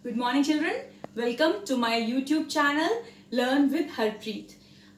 Good morning children. Welcome to my YouTube channel Learn with Harpreet.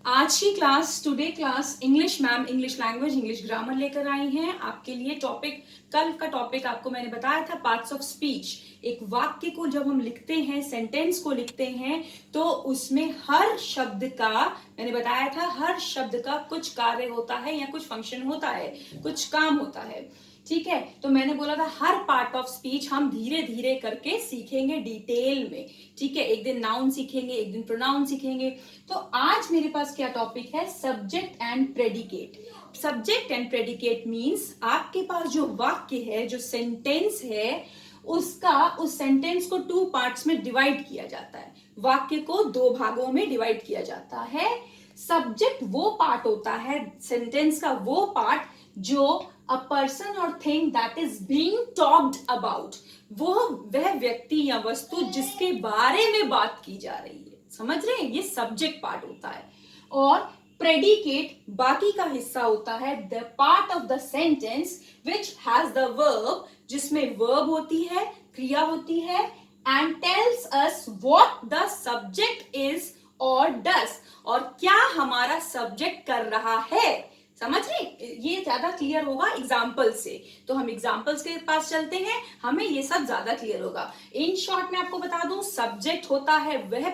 आज की class today class English ma'am English language English grammar लेकर आई हैं आपके लिए। Topic कल का टॉपिक आपको मैंने बताया था पार्ट्स ऑफ स्पीच। एक वाक्य को जब हम लिखते हैं, सेंटेंस को लिखते हैं, तो उसमें हर शब्द का मैंने बताया था हर शब्द का कुछ कार्य होता है या कुछ फंक्शन होता है, कुछ काम होता है। ठीक है, तो मैंने बोला था हर पार्ट ऑफ स्पीच हम धीरे धीरे करके सीखेंगे डिटेल में। ठीक है, एक दिन नाउन सीखेंगे, एक दिन प्रोनाउन सीखेंगे। तो आज मेरे पास क्या टॉपिक है? Subject and predicate. Subject and predicate means आपके पास जो वाक्य है, जो सेंटेंस है, उसका उस सेंटेंस को 2 पार्ट्स में डिवाइड किया जाता है। वाक्य को 2 भागों में डिवाइड किया जाता है। सब्जेक्ट वो पार्ट होता है सेंटेंस का, वो पार्ट जो अ पर्सन और thing that is being talked about, वह व्यक्ति या वस्तु जिसके बारे में बात की जा रही है। समझ रहे हैं? ये सब्जेक्ट पार्ट होता है। और प्रेडिकेट बाकी का हिस्सा होता है, the part of the sentence which has the verb, जिसमें वर्ब होती है, क्रिया होती है, and tells us what the subject is और डस, और क्या हमारा सब्जेक्ट कर रहा है। समझ रहे? ये ज्यादा क्लियर होगा एग्जाम्पल से। तो हम एग्जाम्पल्स के पास चलते हैं, हमें ये सब ज्यादा क्लियर होगा। इन शॉर्ट में आपको बता दूं, सब्जेक्ट होता है वह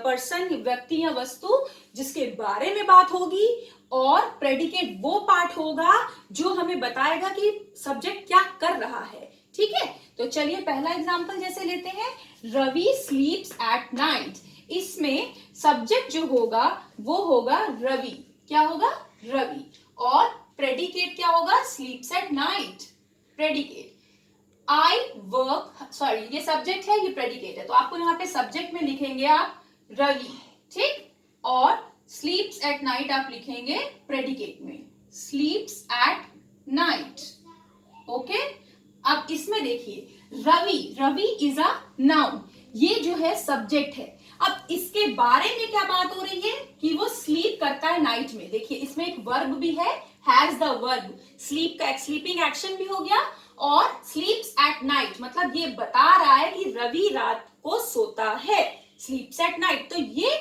पर्सन व्यक्ति या वस्तु जिसके बारे में बात होगी, और प्रेडिकेट वो पार्ट होगा जो हमें बताएगा कि सब्जेक्ट क्या कर रहा है। ठीक है, तो चलिए पहला एग्जाम्पल जैसे लेते हैं, रवि स्लीप्स एट नाइट। इसमें सब्जेक्ट जो होगा वो होगा रवि। क्या होगा? रवि। और प्रेडिकेट क्या होगा? स्लीप्स at night. Predicate I work, sorry ये सब्जेक्ट है, ये प्रेडिकेट है, तो आपको यहाँ पे सब्जेक्ट में लिखेंगे आप रवि, ठीक, और स्लीप्स एट नाइट आप लिखेंगे प्रेडिकेट में, स्लीप्स एट नाइट। ओके, अब इसमें देखिए रवि इज अ नाउन, ये जो है सब्जेक्ट है। अब इसके बारे में क्या बात हो रही है कि वो स्लीप करता है नाइट में। देखिए इसमें एक वर्ब भी है, हैज द वर्ब, स्लीप का स्लीपिंग एक्शन भी हो गया, और स्लीप्स एट नाइट मतलब ये बता रहा है कि रवि रात को सोता है, स्लीप्स एट नाइट, तो ये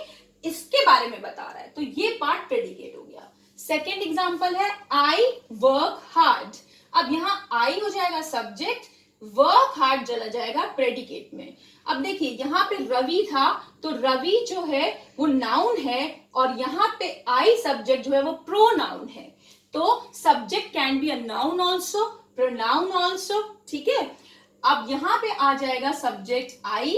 इसके बारे में बता रहा है, तो ये पार्ट प्रेडिकेट हो गया। सेकेंड एग्जाम्पल है आई वर्क हार्ड। अब यहाँ आई हो जाएगा सब्जेक्ट, वर्क हार्ड चला जाएगा प्रेडिकेट में। अब देखिए यहाँ पे रवि था, तो रवि जो है वो नाउन है, और यहाँ पे आई सब्जेक्ट जो है वो प्रोनाउन है। तो subject can be a noun also, pronoun also. ठीक है, अब यहाँ पे आ जाएगा सब्जेक्ट आई,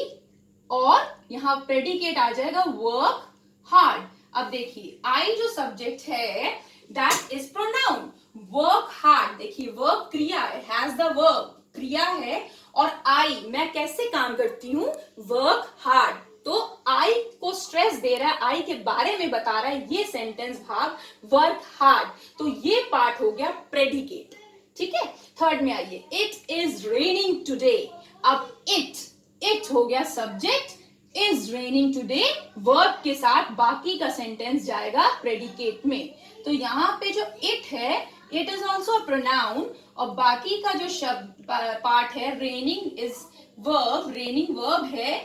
और यहाँ प्रेडिकेट आ जाएगा वर्क हार्ड। अब देखिए आई जो सब्जेक्ट है that is pronoun, work hard, देखिए वर्क क्रिया है, हैज द वर्ब क्रिया है, और आई मैं कैसे काम करती हूं, वर्क हार्ड, तो आई को स्ट्रेस दे रहा है, आई के बारे में बता रहा है ये सेंटेंस भाग, वर्क हार्ड, तो ये पार्ट हो गया प्रेडिकेट। ठीक है, थर्ड में आइए, इट इज रेनिंग टुडे। अब इट हो गया subject, is raining today verb के साथ बाकी का सेंटेंस जाएगा प्रेडिकेट में। तो यहाँ पे जो इट है, इट इज ऑल्सो प्रोनाउन, और बाकी का जो शब्द पार्ट है raining is verb, raining verb है,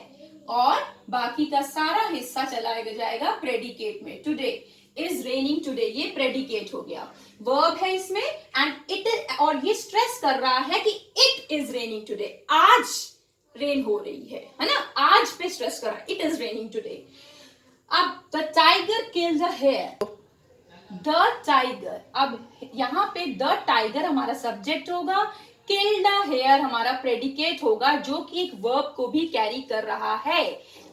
और बाकी का सारा हिस्सा चला जाएगा प्रेडिकेट में। टुडे इज रेनिंग टुडे, ये प्रेडिकेट हो गया, वर्ब है इसमें, एंड इट, और ये स्ट्रेस कर रहा है कि इट इज रेनिंग टुडे, आज रेन हो रही है ना, आज पे स्ट्रेस कर रहा है, इट इज रेनिंग टुडे। अब the tiger killed a hare, the tiger, अब यहाँ पे द टाइगर हमारा सब्जेक्ट होगा, किल्ड अ हेयर हमारा प्रेडिकेट होगा, जो कि एक वर्ब को भी कैरी कर रहा है।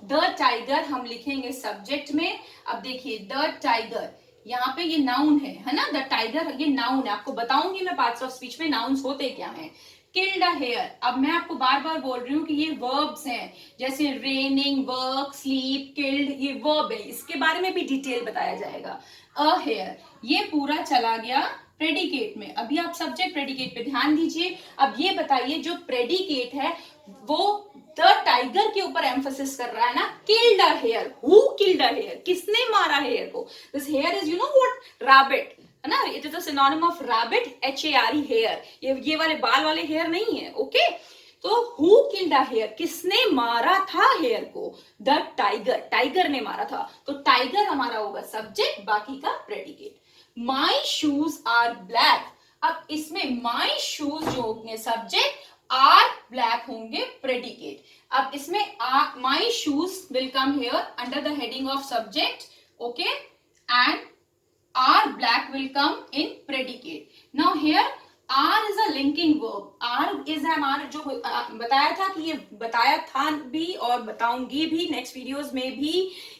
द टाइगर हम लिखेंगे सब्जेक्ट में। अब देखिए द टाइगर, यहाँ पे ये नाउन है ना, द टाइगर ये नाउन है, आपको बताऊंगी मैं पार्ट्स ऑफ स्पीच में नाउन्स होते क्या हैं। किल्ड अ हेयर, अब मैं आपको बार बार बोल रही हूँ कि ये वर्ब्स हैं, जैसे रेनिंग, वर्क, स्लीप, किल्ड, ये वर्ब है, इसके बारे में भी डिटेल बताया जाएगा। अ हेयर ये पूरा चला गया प्रेडिकेट में। अभी आप सब्जेक्ट प्रेडिकेट पे ध्यान दीजिए। अब ये बताइए जो प्रेडिकेट है वो द टाइगर के ऊपर एम्फोसिस कर रहा है ना, killed a hare, who killed a hare, किसने मारा हेयर को। This hare is you know what, rabbit है ना, it is a synonym of rabbit, HARE hare, ये वाले बाल वाले हेयर नहीं है। ओके, तो हु किल्ड अ हेयर, किसने मारा था हेयर को? द टाइगर, टाइगर ने मारा था। तो टाइगर हमारा होगा सब्जेक्ट, बाकी का प्रेडिकेट। माई शूज आर ब्लैक, अब इसमें माई शूज जो होंगे सब्जेक्ट, आर ब्लैक होंगे प्रेडिकेट। अब इसमें my shoes will come here under the heading of subject, okay, and are black will come in predicate. Now here are is a linking verb. are is हमारा जो बताया था कि ये बताया था भी और बताऊंगी भी नेक्स्ट वीडियोस में भी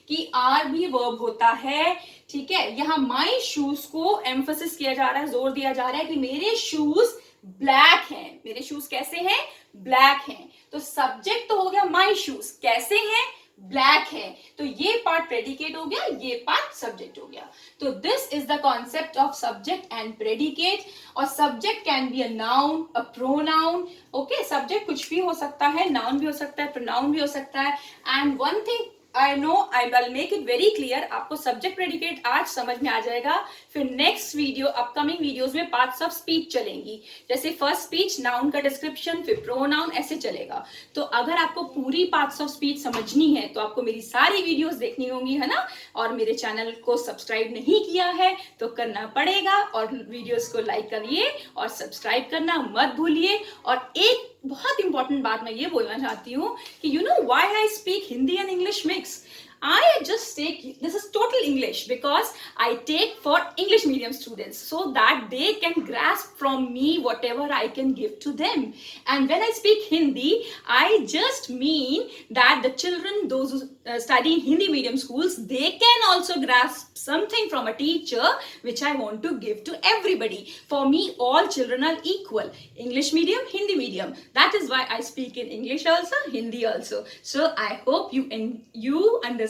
कि are भी verb होता है, ठीक है। यहाँ my shoes को एम्फोसिस किया जा रहा है, जोर दिया जा रहा है कि मेरे शूज ब्लैक हैं। मेरे शूज कैसे हैं? ब्लैक हैं। तो सब्जेक्ट तो हो गया my shoes, कैसे हैं? ब्लैक है। तो ये पार्ट प्रेडिकेट हो गया, ये पार्ट सब्जेक्ट हो गया। तो this is the concept of subject and predicate. और subject can be a noun, a pronoun, okay. Subject कुछ भी हो सकता है, नाउन भी हो सकता है, प्रोनाउन भी हो सकता है। And one thing I know, I will make it very clear, आपको सब्जेक्ट प्रेडिकेट आज समझ में आ जाएगा। फिर नेक्स्ट वीडियो, अपकमिंग वीडियोस में पार्ट्स ऑफ स्पीच चलेंगी, जैसे फर्स्ट स्पीच, नाउन का डिस्क्रिप्शन, फिर प्रोनाउन, ऐसे चलेगा। तो अगर आपको पूरी पार्ट्स ऑफ स्पीच समझनी है तो आपको मेरी सारी वीडियोस देखनी होंगी, है ना। और मेरे चैनल को सब्सक्राइब नहीं किया है तो करना पड़ेगा, और वीडियोस को लाइक करिए और सब्सक्राइब करना मत भूलिए। और एक बहुत इंपॉर्टेंट बात मैं ये बोलना चाहती हूँ कि you know why I speak Hindi and English mix. I just take, this is total English because I take for English medium students so that they can grasp from me whatever I can give to them. And when I speak Hindi, I just mean that the children, those who study in Hindi medium schools, they can also grasp something from a teacher which I want to give to everybody. For me, all children are equal. English medium, Hindi medium. That is why I speak in English also, Hindi also. So I hope you understand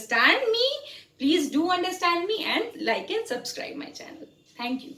me. Please do understand me and like and subscribe my channel. Thank you.